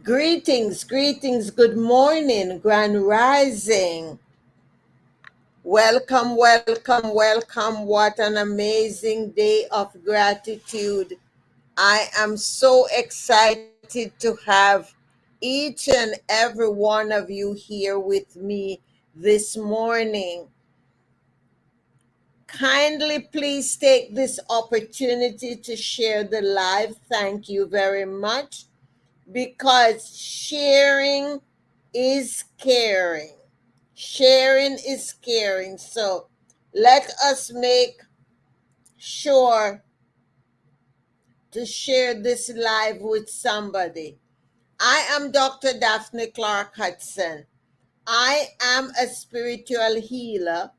Greetings, greetings, good morning, grand rising. Welcome, welcome, welcome. What an amazing day of gratitude. I am so excited to have each and every one of you here with me this morning. Kindly please take this opportunity to share the live. Thank you very much because sharing is caring. Sharing is caring. So let us make sure to share this live with somebody. I am Dr. Daphne Clarke-Hudson. I am a spiritual healer.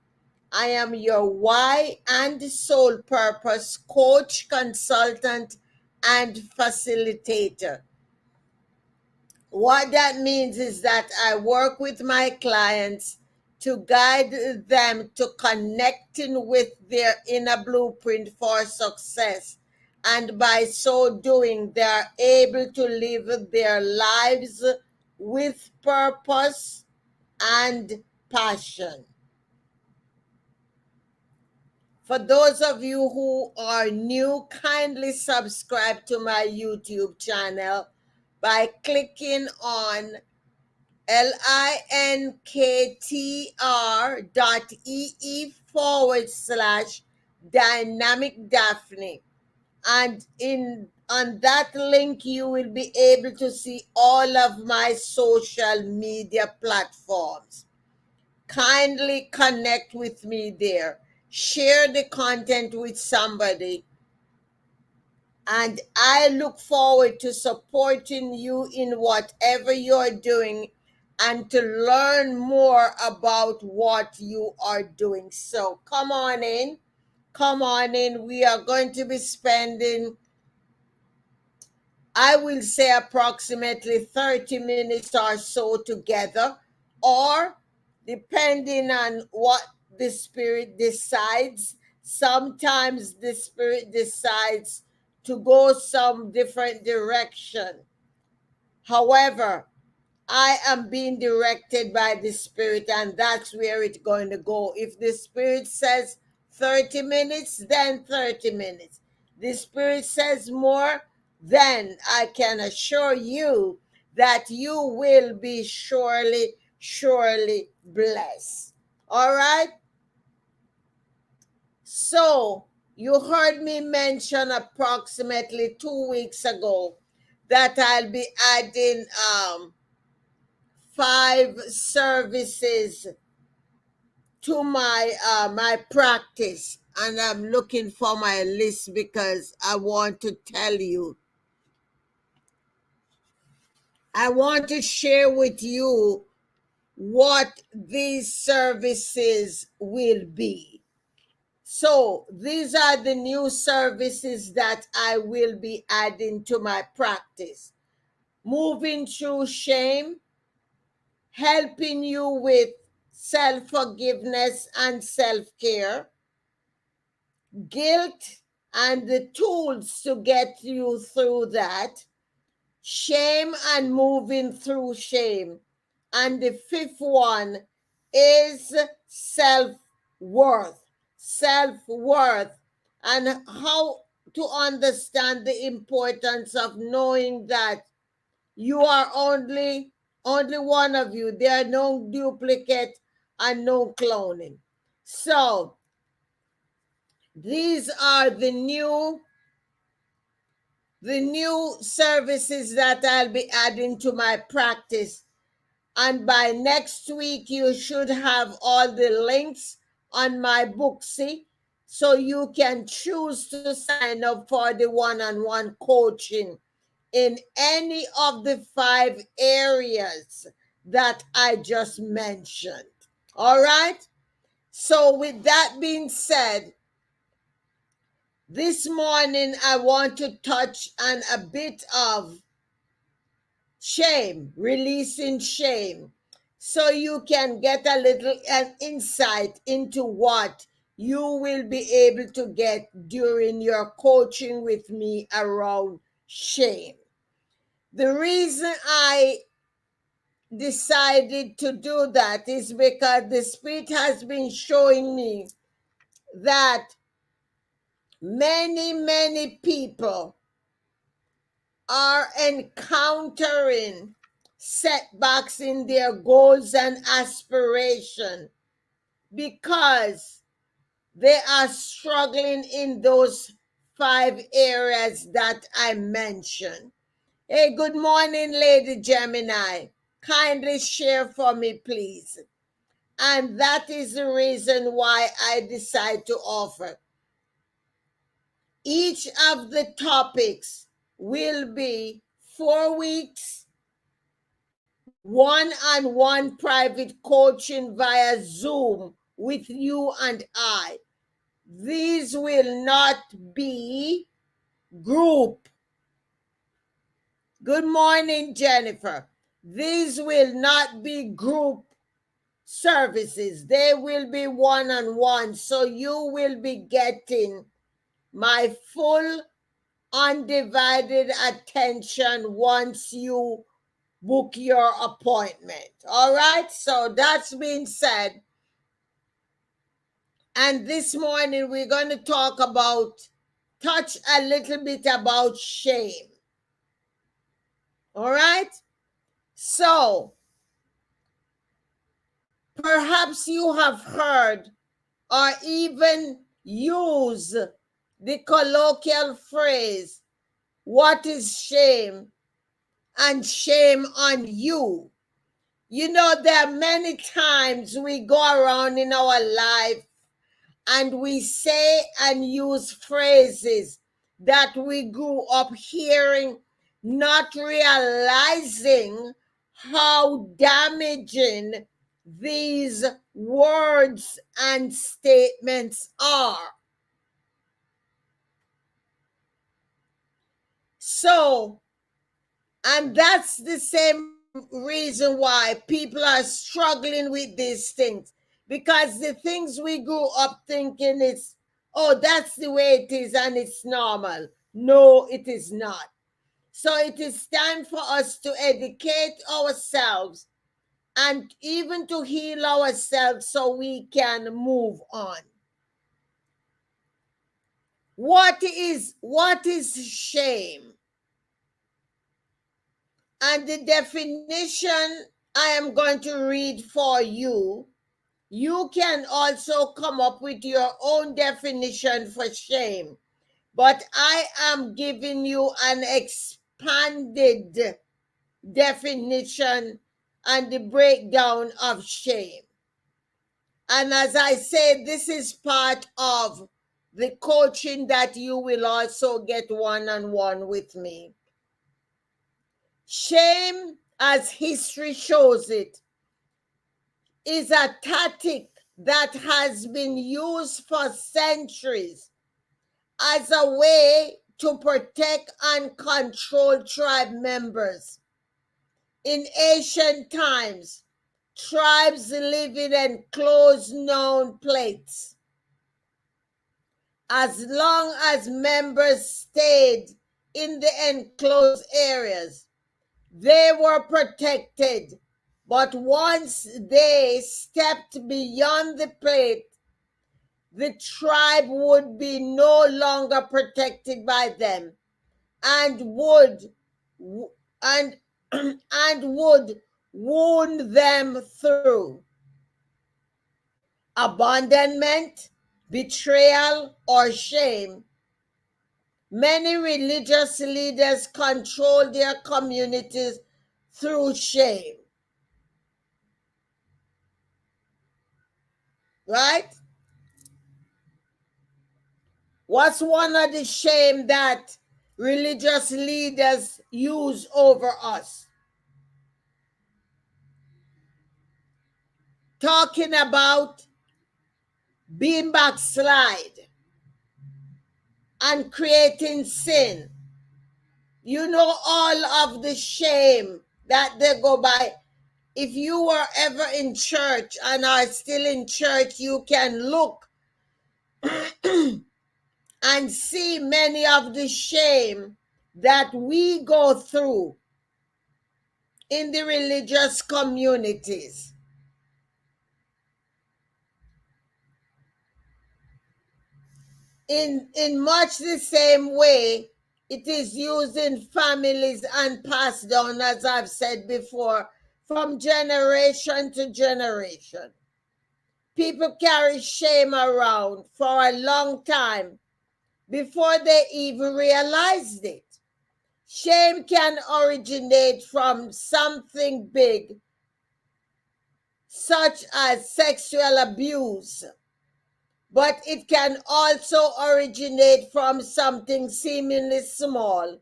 I am your why and soul purpose coach, consultant, and facilitator. What that means is that I work with my clients to guide them to connecting with their inner blueprint for success. And by so doing, they are able to live their lives with purpose and passion. For those of you who are new, kindly subscribe to my YouTube channel by clicking on linktr.ee/, dynamic Daphne. And in on that link, you will be able to see all of my social media platforms. Kindly connect with me there. Share the content with somebody. And I look forward to supporting you in whatever you're doing and to learn more about what you are doing. So come on in. Come on in. We are going to be spending, I will say, approximately 30 minutes or so together, or depending on what the Spirit decides. Sometimes the Spirit decides to go some different direction. However, I am being directed by the Spirit, and that's where it's going to go. If the Spirit says 30 minutes, then 30 minutes. The Spirit says more, then I can assure you that you will be surely, surely blessed. All right? So, you heard me mention approximately 2 weeks ago that I'll be adding 5 services to my practice, and I'm looking for my list because I want to share with you what these services will be. So these are the new services that I will be adding to my practice. Moving through shame, helping you with self-forgiveness and self-care, guilt and the tools to get you through that, shame and moving through shame. And the fifth one is self-worth. Self-worth, and how to understand the importance of knowing that you are only one of you. There are no duplicate and no cloning. So these are the new services that I'll be adding to my practice. And by next week, you should have all the links on my Booksy, so you can choose to sign up for the one-on-one coaching in any of the 5 areas that I just mentioned. All right? So, with that being said, this morning I want to touch on a bit of shame, releasing shame, so you can get a little an insight into what you will be able to get during your coaching with me around shame. The reason I decided to do that is because the Spirit has been showing me that many people are encountering setbacks in their goals and aspiration because they are struggling in those 5 areas that I mentioned. Hey, good morning, Lady Gemini. Kindly share for me, please. And that is the reason why I decide to offer. Each of the topics will be 4 weeks, one-on-one private coaching via Zoom with you and I. These will not be group. Good morning, Jennifer. These will not be group services. They will be one-on-one. So you will be getting my full undivided attention once you book your appointment. All right? So that's being said. And this morning we're going to touch a little bit about shame. All right? So perhaps you have heard or even use the colloquial phrase, what is shame? And shame on you. You know, there are many times we go around in our life and we say and use phrases that we grew up hearing, not realizing how damaging these words and statements are. So, and that's the same reason why people are struggling with these things, because the things we grew up thinking is, oh, that's the way it is and it's normal. No, it is not. So it is time for us to educate ourselves and even to heal ourselves so we can move on. What is shame? And the definition I am going to read for you. You can also come up with your own definition for shame, but I am giving you an expanded definition and the breakdown of shame. And as I said, this is part of the coaching that you will also get one-on-one with me. Shame, as history shows it, is a tactic that has been used for centuries as a way to protect and control tribe members. In ancient times, tribes lived in enclosed known places. As long as members stayed in the enclosed areas, they were protected. But once they stepped beyond the plate, the tribe would be no longer protected by them and would and would wound them through abandonment, betrayal, or shame. Many religious leaders control their communities through shame. Right? What's one of the shame that religious leaders use over us? Talking about being backslide and creating sin. You know all of the shame that they go by. If you were ever in church and are still in church, you can look and see many of the shame that we go through in the religious communities. In much the same way, it is used in families and passed down, as I've said before, from generation to generation. People carry shame around for a long time before they even realized it. Shame can originate from something big, such as sexual abuse, but it can also originate from something seemingly small,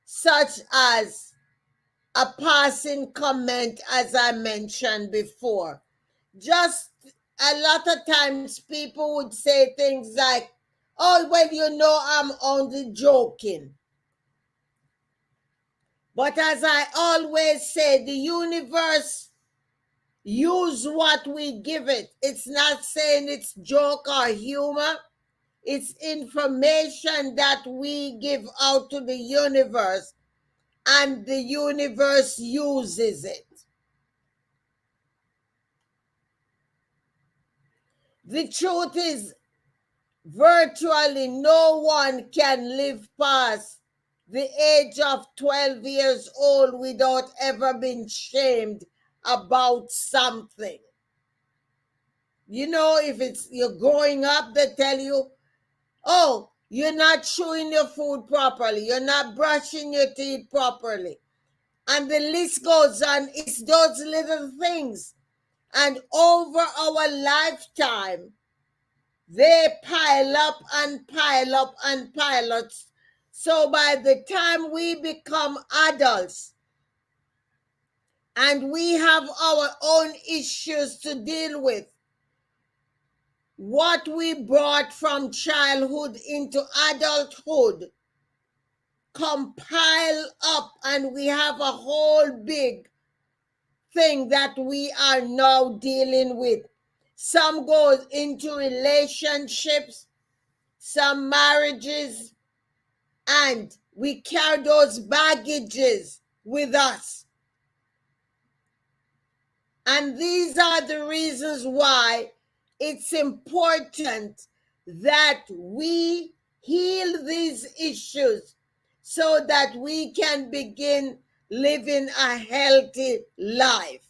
such as a passing comment, as I mentioned before. Just a lot of times people would say things like, oh, well, I'm only joking. But as I always say, the universe use what we give it. It's not saying it's joke or humor. It's information that we give out to the universe, and the universe uses it. The truth is, virtually no one can live past the age of 12 years old without ever being shamed about something. If you're growing up, they tell you, oh, you're not chewing your food properly, you're not brushing your teeth properly. And the list goes on. It's those little things. And over our lifetime, they pile up and pile up and pile up. So by the time we become adults and we have our own issues to deal with, what we brought from childhood into adulthood compile up, and we have a whole big thing that we are now dealing with. Some goes into relationships, some marriages, and we carry those baggages with us. And these are the reasons why it's important that we heal these issues so that we can begin living a healthy life.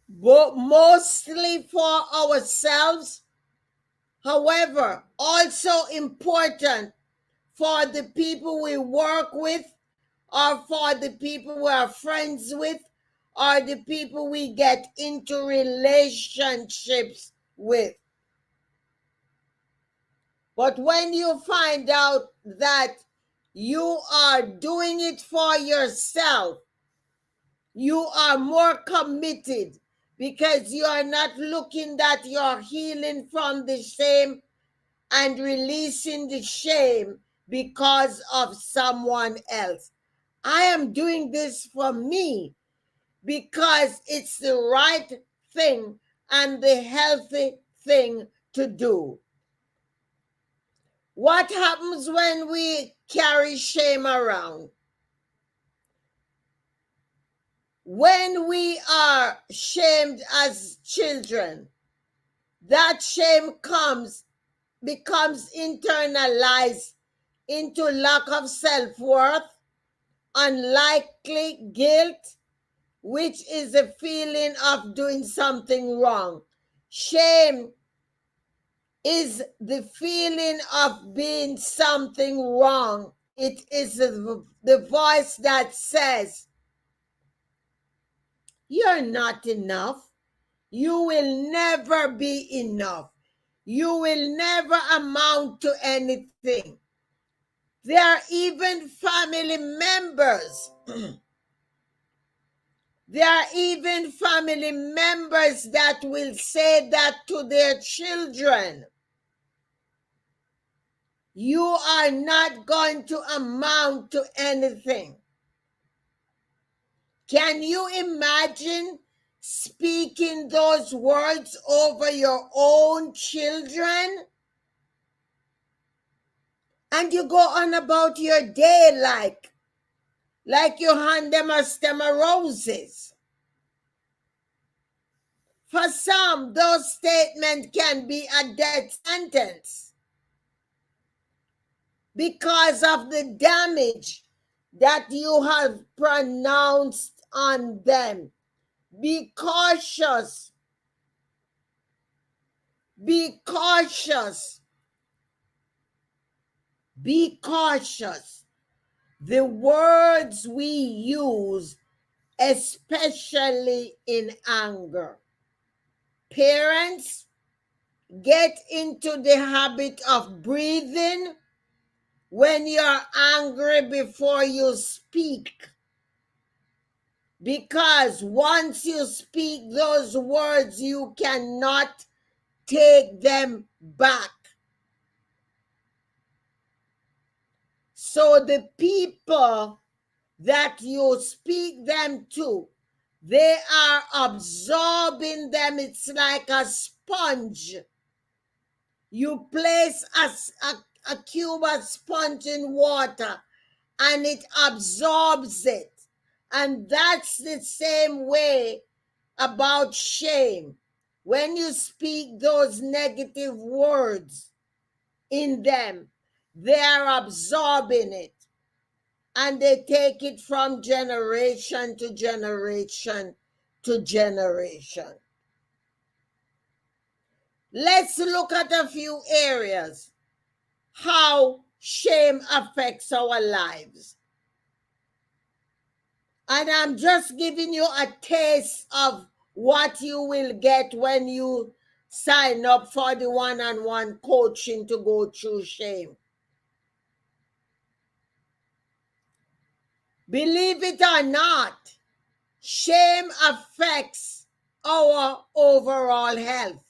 But mostly for ourselves, however, also important for the people we work with, or for the people we are friends with, or the people we get into relationships with. But when you find out that you are doing it for yourself, you are more committed, because you are not looking that you're healing from the shame and releasing the shame because of someone else. I am doing this for me because it's the right thing and the healthy thing to do. What happens when we carry shame around? When we are shamed as children, that shame becomes internalized into lack of self-worth, unlikely guilt, which is a feeling of doing something wrong. Shame is the feeling of being something wrong. It is the voice that says, you're not enough. You will never be enough. You will never amount to anything. There are even family members. There are even family members that will say that to their children. You are not going to amount to anything. Can you imagine speaking those words over your own children? And you go on about your day like, like you hand them a stem of roses. For some, those statements can be a death sentence because of the damage that you have pronounced on them. Be cautious. Be cautious. Be cautious. The words we use, especially in anger. Parents, get into the habit of breathing when you're angry before you speak. Because once you speak those words, you cannot take them back. So the people that you speak them to, they are absorbing them. It's like a sponge. You place a cube of sponge in water and it absorbs it. And that's the same way about shame. When you speak those negative words in them, they are absorbing it. And they take it from generation to generation to generation. Let's look at a few areas how shame affects our lives. And I'm just giving you a taste of what you will get when you sign up for the one-on-one coaching to go through shame. Believe it or not, shame affects our overall health.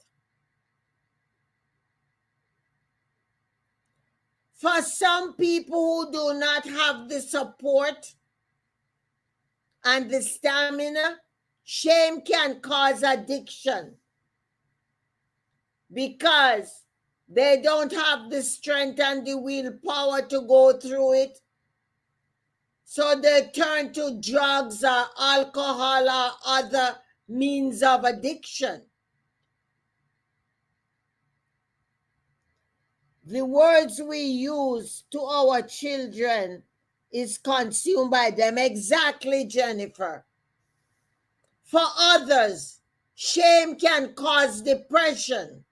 For some people who do not have the support and the stamina, shame can cause addiction because they don't have the strength and the willpower to go through it. So they turn to drugs or alcohol or other means of addiction. The words we use to our children is consumed by them. Exactly, Jennifer. For others, shame can cause depression.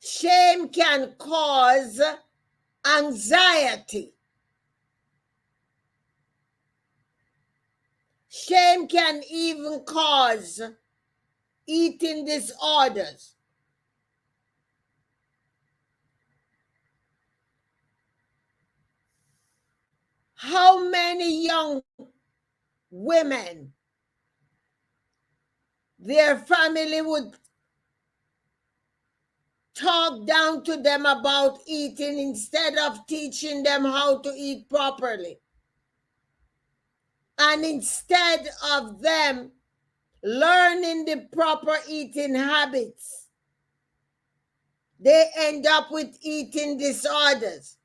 Shame can cause anxiety. Shame can even cause eating disorders. How many young women, their family would talk down to them about eating instead of teaching them how to eat properly? And instead of them learning the proper eating habits, they end up with eating disorders.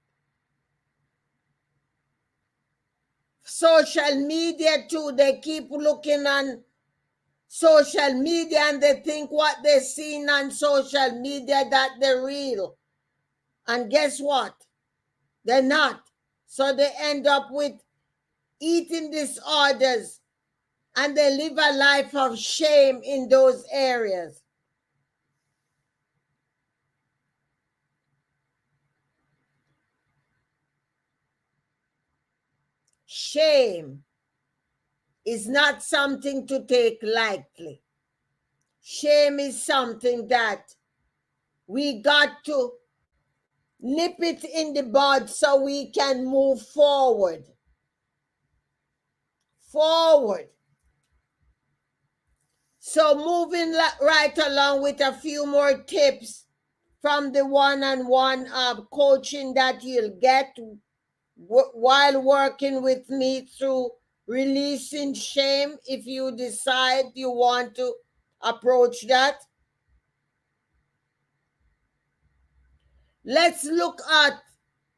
Social media too, they keep looking on social media and they think what they're seeing on social media that they're real. And guess what? They're not. So they end up with eating disorders and they live a life of shame in those areas. Shame is not something to take lightly. Shame is something that we got to nip it in the bud so we can move forward. Forward. So moving right along with a few more tips from the one-on-one coaching that you'll get while working with me through releasing shame, if you decide you want to approach that. Let's look at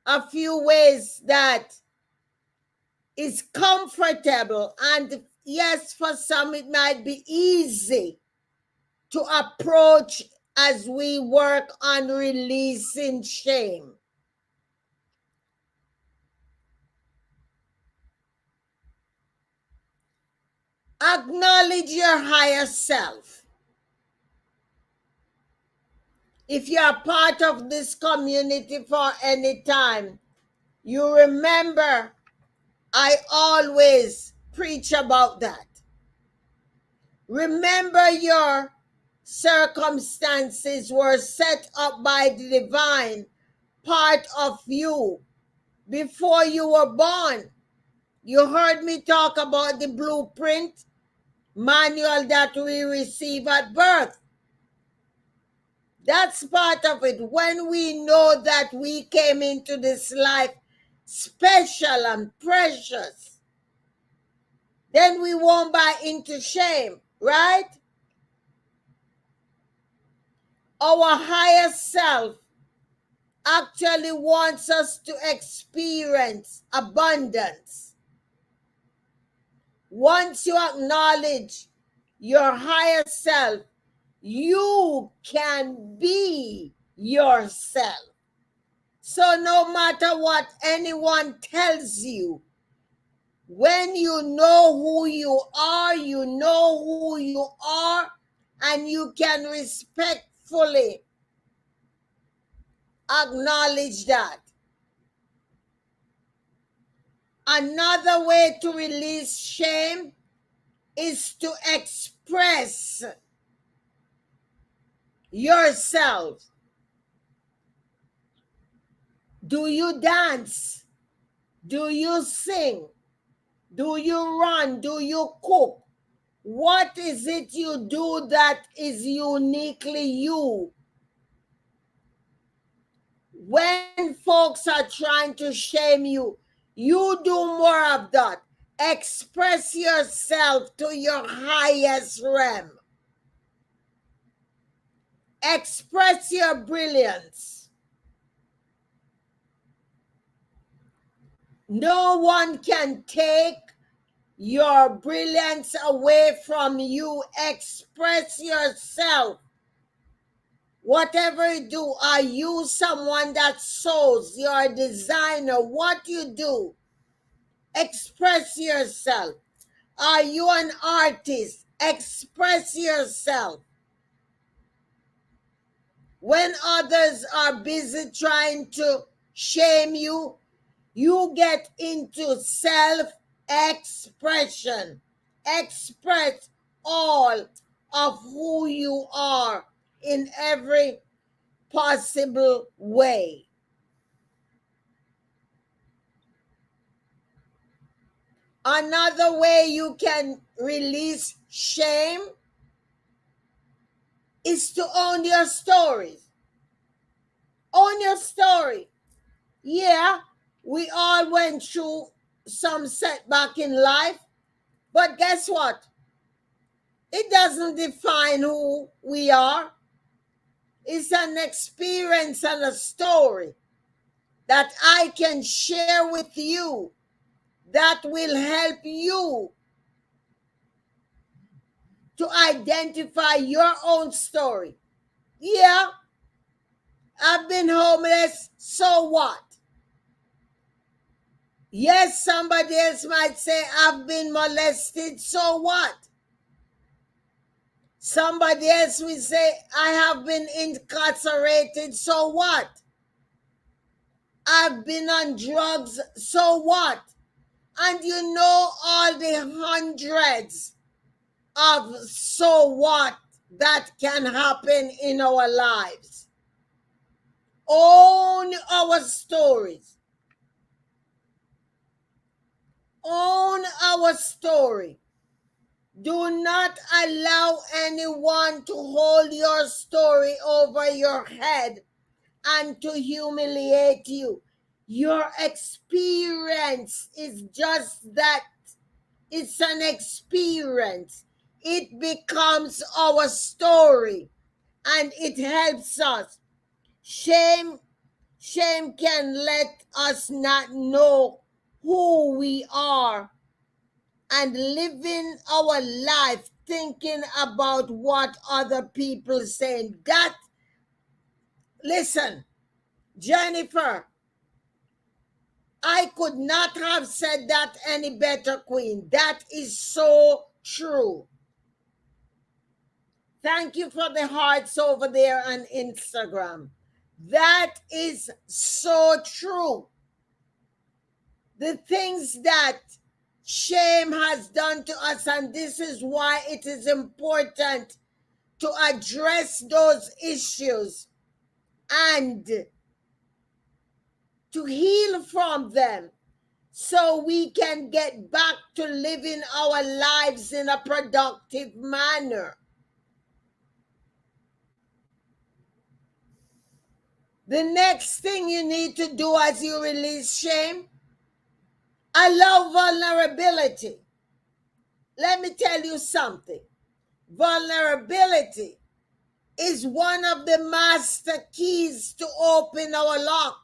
a few ways that is comfortable, and yes, for some it might be easy to approach as we work on releasing shame. Acknowledge your higher self. If you are part of this community for any time, you remember I always preach about that. Remember, your circumstances were set up by the divine part of you before you were born. You heard me talk about the blueprint manual that we receive at birth. That's part of it. When we know that we came into this life special and precious, then we won't buy into shame, right? Our higher self actually wants us to experience abundance. Once you acknowledge your higher self, you can be yourself. So no matter what anyone tells you, when you know who you are, and you can respectfully acknowledge that. Another way to release shame is to express yourself. Do you dance? Do you sing? Do you run? Do you cook? What is it you do that is uniquely you? When folks are trying to shame you, you do more of that. Express yourself to your highest realm. Express your brilliance. No one can take your brilliance away from you. Express yourself. Whatever you do, are you someone that sews? You're a designer. What you do, express yourself. Are you an artist? Express yourself. When others are busy trying to shame you, you get into self-expression. Express all of who you are in every possible way. Another way you can release shame is to own your stories. Own your story. Yeah, we all went through some setback in life, but guess what? It doesn't define who we are. It's an experience and a story that I can share with you that will help you to identify your own story. Yeah, I've been homeless, so what? Yes, somebody else might say, I've been molested, so what? Somebody else will say, I have been incarcerated, so what? I've been on drugs, so what? And you know all the hundreds of so what that can happen in our lives. Own our stories. Own our story. Do not allow anyone to hold your story over your head and to humiliate you. Your experience is just that. It's an experience. It becomes our story and it helps us. Shame can let us not know who we are and living our life thinking about what other people saying. That, listen, Jennifer, I could not have said that any better, Queen. That is so true. Thank you for the hearts over there on Instagram. That is so true. The things that shame has done to us, and this is why it is important to address those issues and to heal from them so we can get back to living our lives in a productive manner. The next thing you need to do as you release shame, allow vulnerability. Let me tell you something. Vulnerability is one of the master keys to open our lock.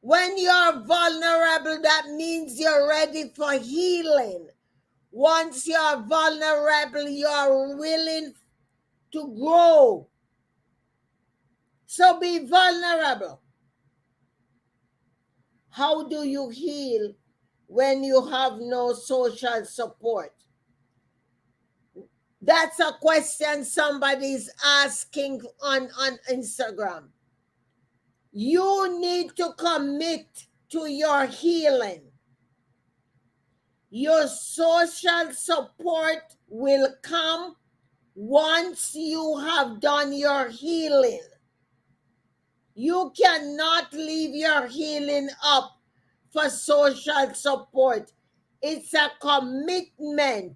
When you're vulnerable, that means you're ready for healing. Once you're vulnerable, you're willing to grow. So be vulnerable. How do you heal when you have no social support? That's a question somebody's asking on Instagram. You need to commit to your healing. Your social support will come once you have done your healing. You cannot leave your healing up for social support. It's a commitment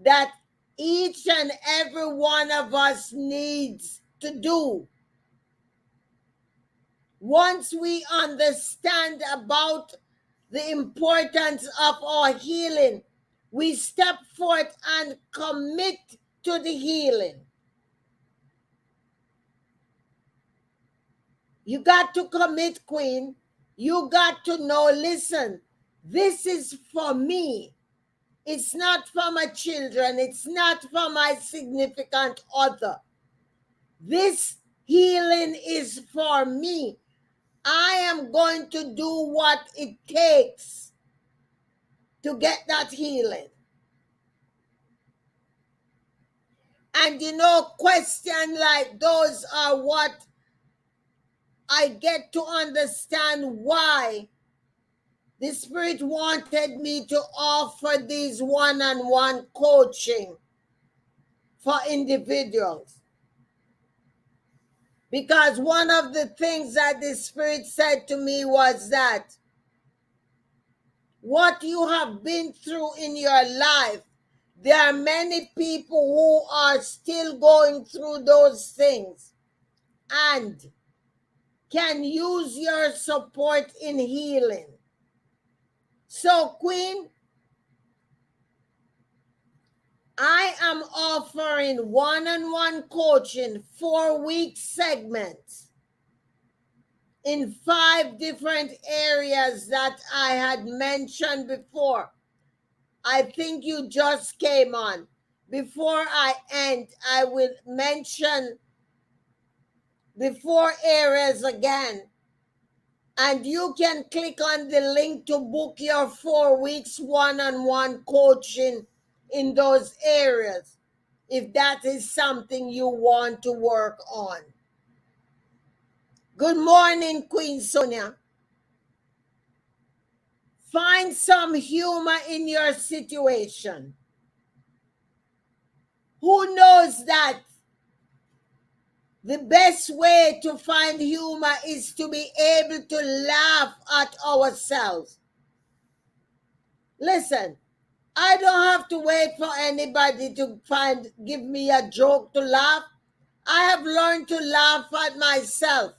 that each and every one of us needs to do. Once we understand about the importance of our healing, we step forth and commit to the healing. You got to commit, Queen. You got to know, listen, this is for me. It's not for my children. It's not for my significant other. This healing is for me. I am going to do what it takes to get that healing. And questions like those are what I get to understand why the Spirit wanted me to offer these one-on-one coaching for individuals. Because one of the things that the Spirit said to me was that what you have been through in your life, there are many people who are still going through those things and can use your support in healing. So, Queen, I am offering one-on-one coaching, 4-week segments in 5 different areas that I had mentioned before. I think you just came on. Before I end, I will mention the 4 areas again. And you can click on the link to book your 4 weeks one-on-one coaching in those areas, if that is something you want to work on. Good morning, Queen Sonia. Find some humor in your situation. Who knows that the best way to find humor is to be able to laugh at ourselves? Listen, I don't have to wait for anybody to give me a joke to laugh. I have learned to laugh at myself.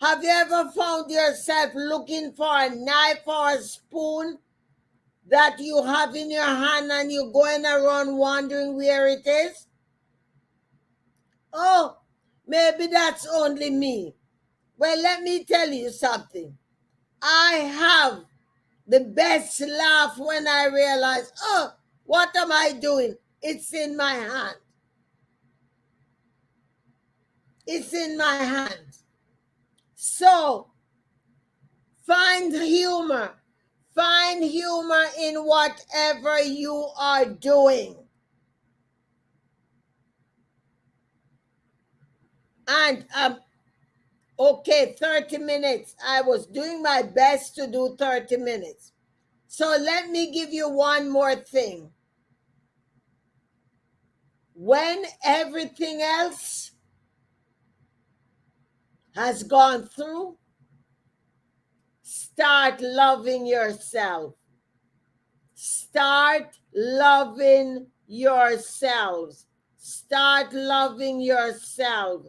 Have you ever found yourself looking for a knife or a spoon that you have in your hand and you're going around wondering where it is? Oh, maybe that's only me. Well, let me tell you something. I have the best laugh when I realize, oh, what am I doing? It's in my hand. It's in my hand. So find humor. Find humor in whatever you are doing. And okay, 30 minutes. I was doing my best to do 30 minutes. So let me give you one more thing. When everything else has gone through, start loving yourself. Start loving yourselves. Start loving yourself.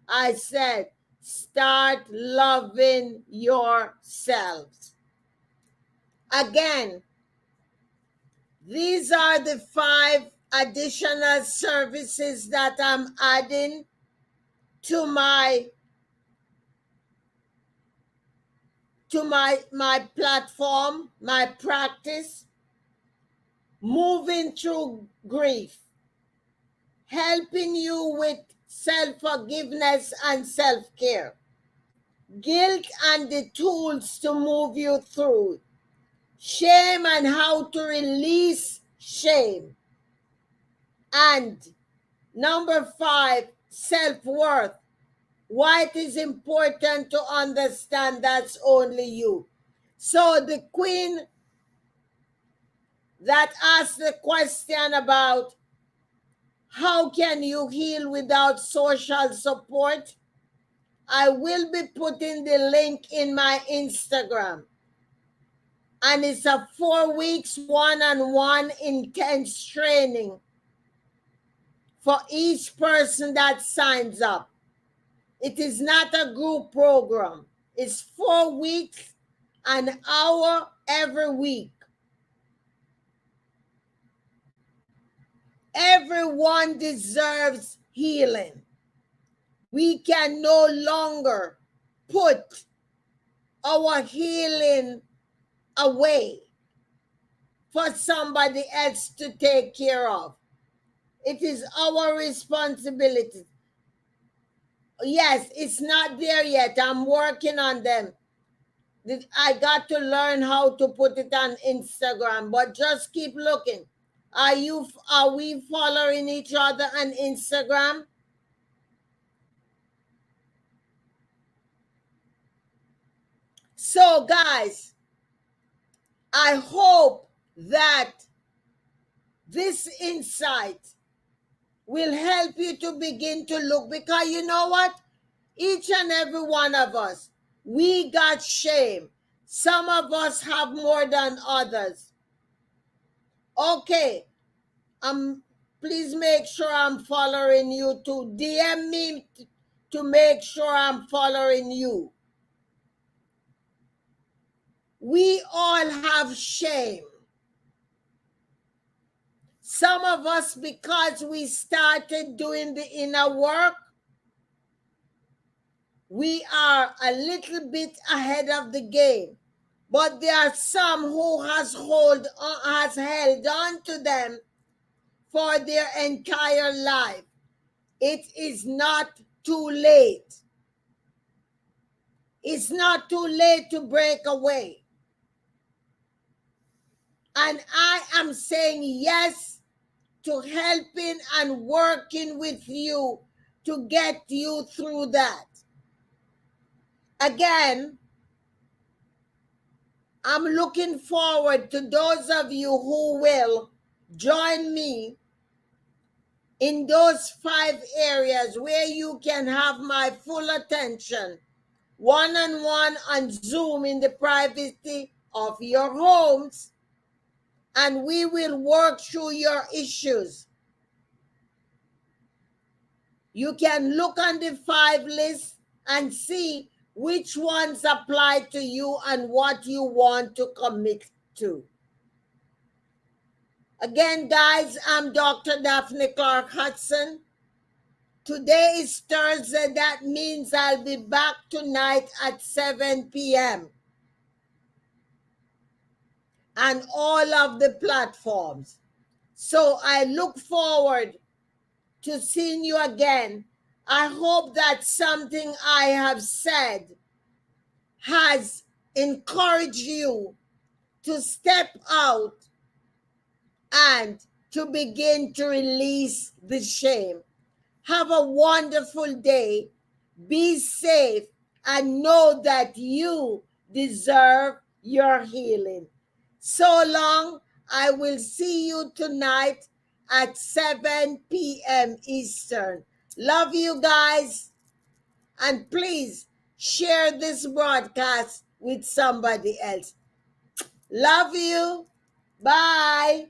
I said, start loving yourselves. Again, these are the 5 additional services that I'm adding to my platform, my practice. Moving through grief, helping you with self-forgiveness and self-care, guilt and the tools to move you through, shame and how to release shame, and number 5, self-worth, why it is important to understand that's only you. So the queen that asked the question about how can you heal without social support, I will be putting the link in my Instagram. And it's a 4 weeks one-on-one intense training for each person that signs up. It is not a group program. It's 4 weeks, an hour every week. Everyone deserves healing. We can no longer put our healing away for somebody else to take care of. It is our responsibility. Yes, it's not there yet. I'm working on them. I got to learn how to put it on Instagram, but just keep looking. Are we following each other on Instagram? So guys, I hope that this insight will help you to begin to look, because you know what? Each and every one of us, we got shame. Some of us have more than others. Okay, please make sure I'm following you too. DM me to make sure I'm following you. We all have shame. Some of us, because we started doing the inner work, we are a little bit ahead of the game. But there are some who has held on to them for their entire life. It is not too late. It's not too late to break away. And I am saying yes to helping and working with you to get you through that. Again, I'm looking forward to those of you who will join me in those 5 areas where you can have my full attention, one-on-one on Zoom in the privacy of your homes, and we will work through your issues. You can look on the 5 list and see which ones apply to you and what you want to commit to. Again, guys, I'm Dr. Daphne Clarke-Hudson. Today is Thursday. That means I'll be back tonight at 7 p.m. and all of the platforms. So I look forward to seeing you again. I hope that something I have said has encouraged you to step out and to begin to release the shame. Have a wonderful day. Be safe and know that you deserve your healing. So long. I will see you tonight at 7 p.m. Eastern. Love you guys. And please share this broadcast with somebody else. Love you. Bye.